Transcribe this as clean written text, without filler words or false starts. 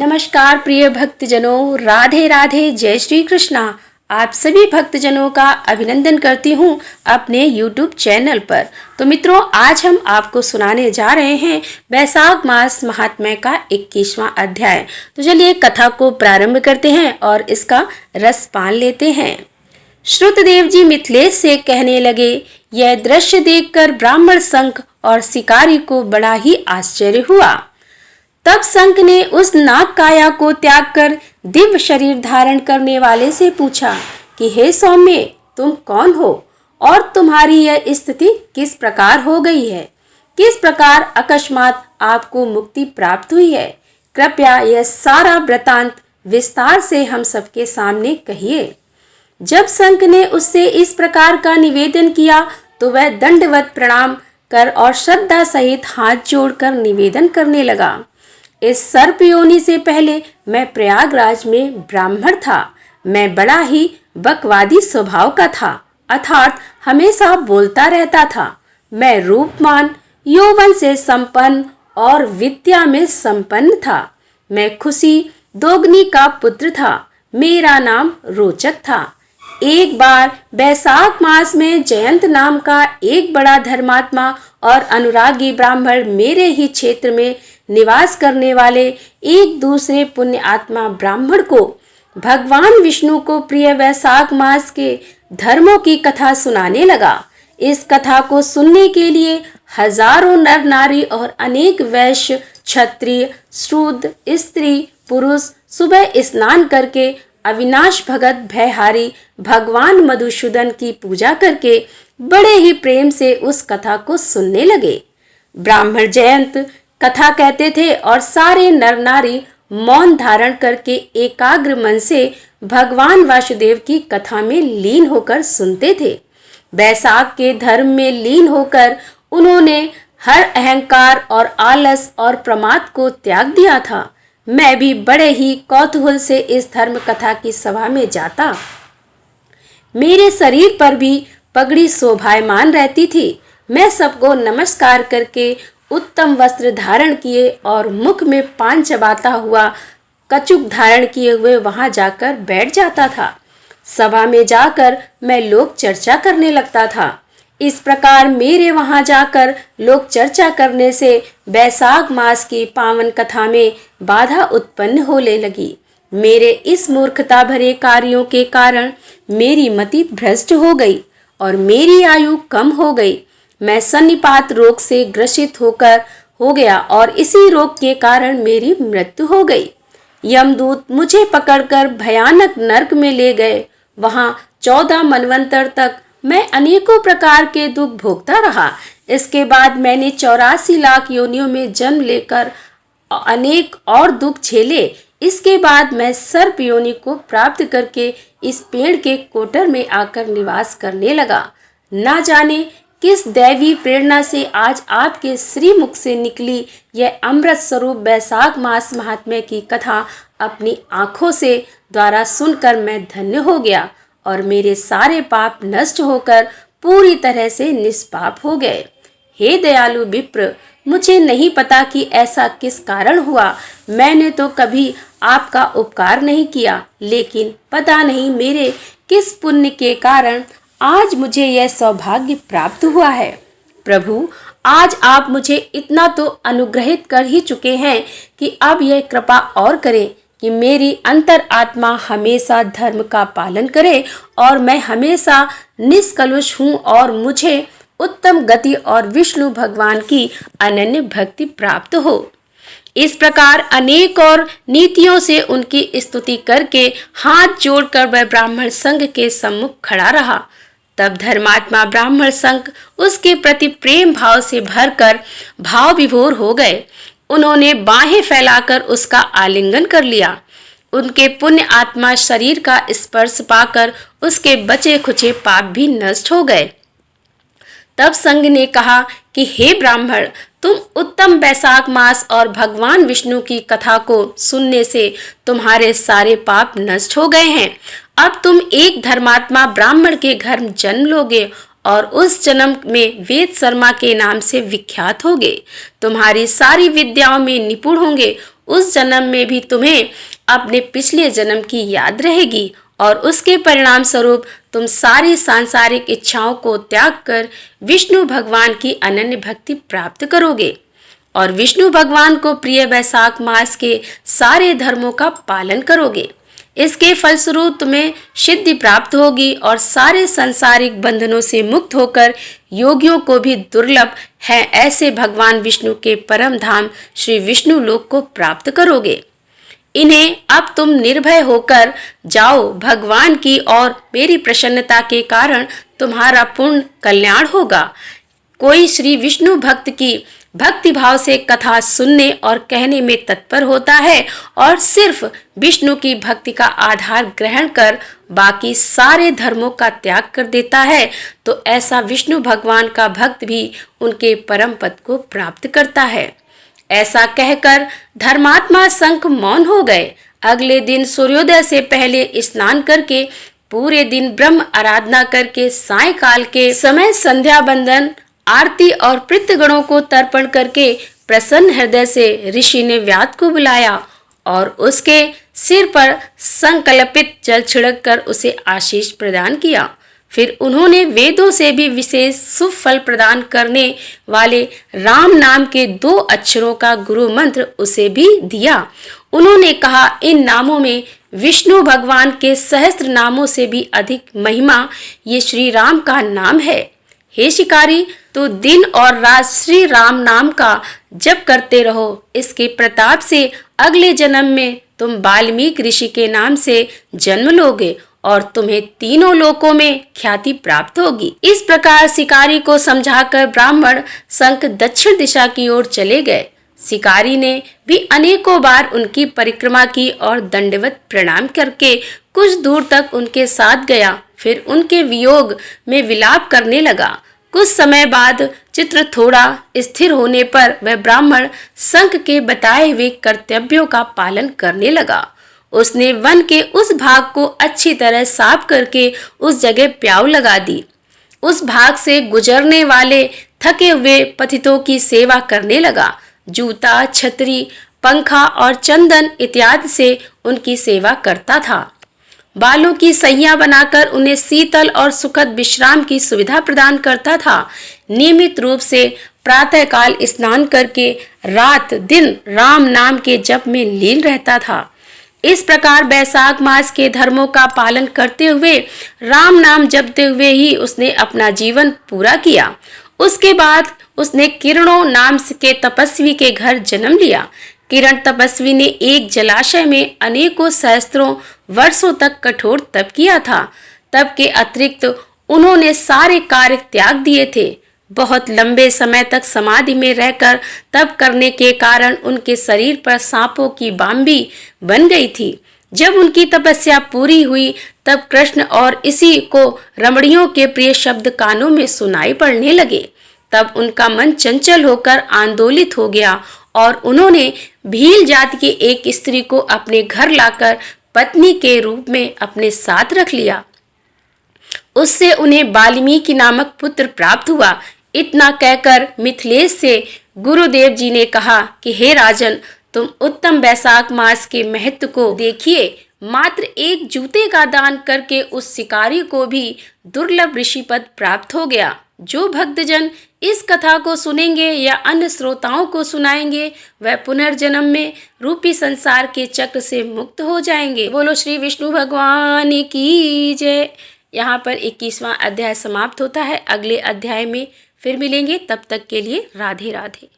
नमस्कार प्रिय भक्तजनों, राधे राधे, जय श्री कृष्णा। आप सभी भक्तजनों का अभिनंदन करती हूँ अपने YouTube चैनल पर। तो मित्रों, आज हम आपको सुनाने जा रहे हैं वैशाख मास महात्म्य का 21वां अध्याय। तो चलिए कथा को प्रारंभ करते हैं और इसका रस पान लेते हैं। श्रुतदेव जी मिथिलेश से कहने लगे, यह दृश्य देखकर ब्राह्मण शंख और शिकारी को बड़ा ही आश्चर्य हुआ। तब शंख ने उस नाग काया को त्याग कर दिव्य शरीर धारण करने वाले से पूछा कि हे सौम्य, तुम कौन हो और तुम्हारी यह स्थिति किस प्रकार हो गई है? किस प्रकार अकस्मात आपको मुक्ति प्राप्त हुई है? कृपया यह सारा वृतांत विस्तार से हम सबके सामने कहिए। जब शंख ने उससे इस प्रकार का निवेदन किया तो वह दंडवत प्रणाम कर और श्रद्धा सहित हाथ जोड़कर निवेदन करने लगा। इस सर्प योनि से पहले मैं प्रयागराज में ब्राह्मण था। मैं बड़ा ही बकवादी स्वभाव का था, अर्थात हमेशा बोलता रहता था। मैं रूपमान, यौवन से संपन्न और विद्या में संपन्न था। मैं खुशी दोगनी का पुत्र था। मेरा नाम रोचक था। एक बार वैशाख मास में जयंत नाम का एक बड़ा धर्मात्मा और अनुरागी ब्राह्मण मेरे ही क्षेत्र में निवास करने वाले एक दूसरे पुण्य आत्मा ब्राह्मण को भगवान विष्णु को प्रिय वैशाख मास के धर्मों की कथा सुनाने लगा। इस कथा को सुनने के लिए हजारों नर नारी और अनेक वैश्य, क्षत्रिय, शूद्र, स्त्री, पुरुष सुबह स्नान करके अविनाश भगत भयहारी भगवान मधुसूदन की पूजा करके बड़े ही प्रेम से उस कथा को सुनने लगे। ब्राह्मण जयंत कथा कहते थे और सारे नर नारी मौन धारण करके एकाग्र मन से भगवान वासुदेव की कथा में लीन होकर सुनते थे। वैशाख के धर्म में लीन होकर उन्होंने हर अहंकार और आलस और प्रमाद को त्याग दिया था। मैं भी बड़े ही कौतूहल से इस धर्म कथा की सभा में जाता। मेरे शरीर पर भी पगड़ी शोभायमान रहती थी। मैं सबको नमस्कार करके उत्तम वस्त्र धारण किए और मुख में पान चबाता हुआ कचुक धारण किए हुए वहां जाकर बैठ जाता था। सभा में जाकर मैं लोक चर्चा करने लगता था। इस प्रकार मेरे वहां जाकर लोक चर्चा करने से वैशाख मास की पावन कथा में बाधा उत्पन्न होने लगी। मेरे इस मूर्खता भरे कार्यों के कारण मेरी मति भ्रष्ट हो गई और मेरी आयु कम हो गई। मैं सन्निपात रोग से ग्रसित हो गया और इसी रोग के कारण मेरी मृत्यु हो गई। यमदूत मुझे पकड़कर भयानक नरक में ले गए। वहां 14 मनवंतर तक मैं अनेकों प्रकार के दुख भोगता रहा। इसके बाद मैंने 84 लाख योनियों में जन्म लेकर अनेक और दुख झेले। इसके बाद मैं सर्प योनि को प्राप्त करके इस पेड़ के कोटर में आकर निवास करने लगा। ना जाने किस दैवी प्रेरणा से आज आपके श्री मुख से निकली यह अमृत स्वरूप वैशाख मास महात्म्य की कथा अपनी आंखों से द्वारा सुनकर मैं धन्य हो गया और मेरे सारे पाप नष्ट होकर पूरी तरह से निष्पाप हो गए। हे दयालु विप्र, मुझे नहीं पता कि ऐसा किस कारण हुआ। मैंने तो कभी आपका उपकार नहीं किया, लेकिन पता नहीं मेरे किस पुण्य के कारण आज मुझे यह सौभाग्य प्राप्त हुआ है। प्रभु, आज आप मुझे इतना तो अनुग्रहित कर ही चुके हैं कि अब यह कृपा और करें कि मेरी अंतर आत्मा हमेशा धर्म का पालन करे और मैं हमेशा निष्कलुष हूँ और मुझे उत्तम गति और विष्णु भगवान की अनन्य भक्ति प्राप्त हो। इस प्रकार अनेक और नीतियों से उनकी स्तुति करके हाथ जोड़कर वह ब्राह्मण संघ के सम्मुख खड़ा रहा। तब धर्मात्मा ब्राह्मण संघ उसके प्रति प्रेम भाव से भरकर भाव विभोर हो गए। उन्होंने बाहें फैलाकर उसका आलिंगन कर लिया। उनके पुण्य आत्मा शरीर का स्पर्श पाकर उसके बचे खुचे पाप भी नष्ट हो गए। तब संघ ने कहा कि हे ब्राह्मण, तुम उत्तम वैशाख मास और भगवान विष्णु की कथा को सुनने से तुम्हारे सारे पाप नष्ट हो गए हैं। अब तुम एक धर्मात्मा ब्राह्मण के घर जन्म लोगे और उस जन्म में वेद शर्मा के नाम से विख्यात होगे। तुम्हारी सारी विद्याओं में निपुण होंगे उस जन्म में भी तुम्हें अपने पिछले जन्म की याद रहेगी और उसके परिणाम स्वरूप तुम सारी सांसारिक इच्छाओं को त्याग कर विष्णु भगवान की अनन्य भक्ति प्राप्त करोगे और विष्णु भगवान को प्रिय वैशाख मास के सारे धर्मों का पालन करोगे। इसके फलस्वरूप तुम्हें सिद्धि प्राप्त होगी और सारे सांसारिक बंधनों से मुक्त होकर योगियों को भी दुर्लभ है ऐसे भगवान विष्णु के परम धाम श्री विष्णु लोक को प्राप्त करोगे। इन्हें अब तुम निर्भय होकर जाओ भगवान की और मेरी प्रसन्नता के कारण तुम्हारा पूर्ण कल्याण होगा। कोई श्री विष्णु भक्त की भक्ति भाव से कथा सुनने और कहने में तत्पर होता है और सिर्फ विष्णु की भक्ति का आधार ग्रहण कर बाकी सारे धर्मों का त्याग कर देता है, तो ऐसा विष्णु भगवान का भक्त भी उनके परम पद को प्राप्त करता है। ऐसा कहकर धर्मात्मा शंख मौन हो गए। अगले दिन सूर्योदय से पहले स्नान करके पूरे दिन ब्रह्म आराधना करके सायंकाल के समय संध्या बंदन आरती और पितृगणों को तर्पण करके प्रसन्न हृदय से ऋषि ने व्याध को बुलाया और उसके सिर पर संकल्पित जल छिड़क कर उसे आशीष प्रदान किया। फिर उन्होंने वेदों से भी विशेष शुभ फल प्रदान करने वाले राम नाम के 2 अक्षरों का गुरु मंत्र उसे भी दिया। उन्होंने कहा, इन नामों में विष्णु भगवान के सहस्त्र नामों से भी अधिक महिमा ये श्री राम का नाम है। हे शिकारी, तो दिन और रात श्री राम नाम का जप करते रहो। इसके प्रताप से अगले जन्म में तुम वाल्मीकि ऋषि के नाम से जन्म लोगे और तुम्हें तीनों लोकों में ख्याति प्राप्त होगी। इस प्रकार शिकारी को समझाकर ब्राह्मण शंख दक्षिण दिशा की ओर चले गए। शिकारी ने भी अनेकों बार उनकी परिक्रमा की और दंडवत प्रणाम करके कुछ दूर तक उनके साथ गया। फिर उनके वियोग में विलाप करने लगा। कुछ समय बाद चित्र थोड़ा स्थिर होने पर वह ब्राह्मण शंख के बताए हुए कर्तव्यों का पालन करने लगा। उसने वन के उस भाग को अच्छी तरह साफ करके उस जगह प्याऊ लगा दी। उस भाग से गुजरने वाले थके हुए पथितों की सेवा करने लगा। जूता, छतरी, पंखा और चंदन इत्यादि से उनकी सेवा करता था। बालों की सैया बनाकर उन्हें शीतल और सुखद विश्राम की सुविधा प्रदान करता था। नियमित रूप से प्रातःकाल स्नान करके रात दिन राम नाम के जप में लीन रहता था। इस प्रकार वैशाख मास के धर्मों का पालन करते हुए राम नाम जपते हुए ही उसने अपना जीवन पूरा किया। उसके बाद उसने किरणों नाम के तपस्वी के घर जन्म लिया। किरण तपस्वी ने एक जलाशय में अनेकों सहस्त्रों वर्षों तक कठोर तप किया था। तप के अतिरिक्त उन्होंने सारे कार्य त्याग दिए थे। बहुत लंबे समय तक समाधि में रहकर तप करने के कारण उनके शरीर पर सांपों की बांबी बन गई थी। जब उनकी तपस्या पूरी हुई तब कृष्ण और इसी को रमणियों के प्रिय शब्द कानों में सुनाई पड़ने लगे। तब उनका मन चंचल होकर आंदोलित हो गया और उन्होंने भील जाति की एक स्त्री को अपने घर लाकर पत्नी के रूप में अपने साथ रख लिया। उससे उन्हें वाल्मीकि नामक पुत्र प्राप्त हुआ। इतना कहकर मिथिलेश से गुरुदेव जी ने कहा कि हे राजन, तुम उत्तम वैशाख मास के महत्व को देखिए। मात्र एक जूते का दान करके उस शिकारी को भी दुर्लभ ऋषि पद प्राप्त हो गया। जो भक्तजन इस कथा को सुनेंगे या अन्य श्रोताओं को सुनाएंगे वह पुनर्जन्म में रूपी संसार के चक्र से मुक्त हो जाएंगे। बोलो श्री विष्णु भगवान की जय। यहाँ पर 21वां अध्याय समाप्त होता है। अगले अध्याय में फिर मिलेंगे, तब तक के लिए राधे राधे।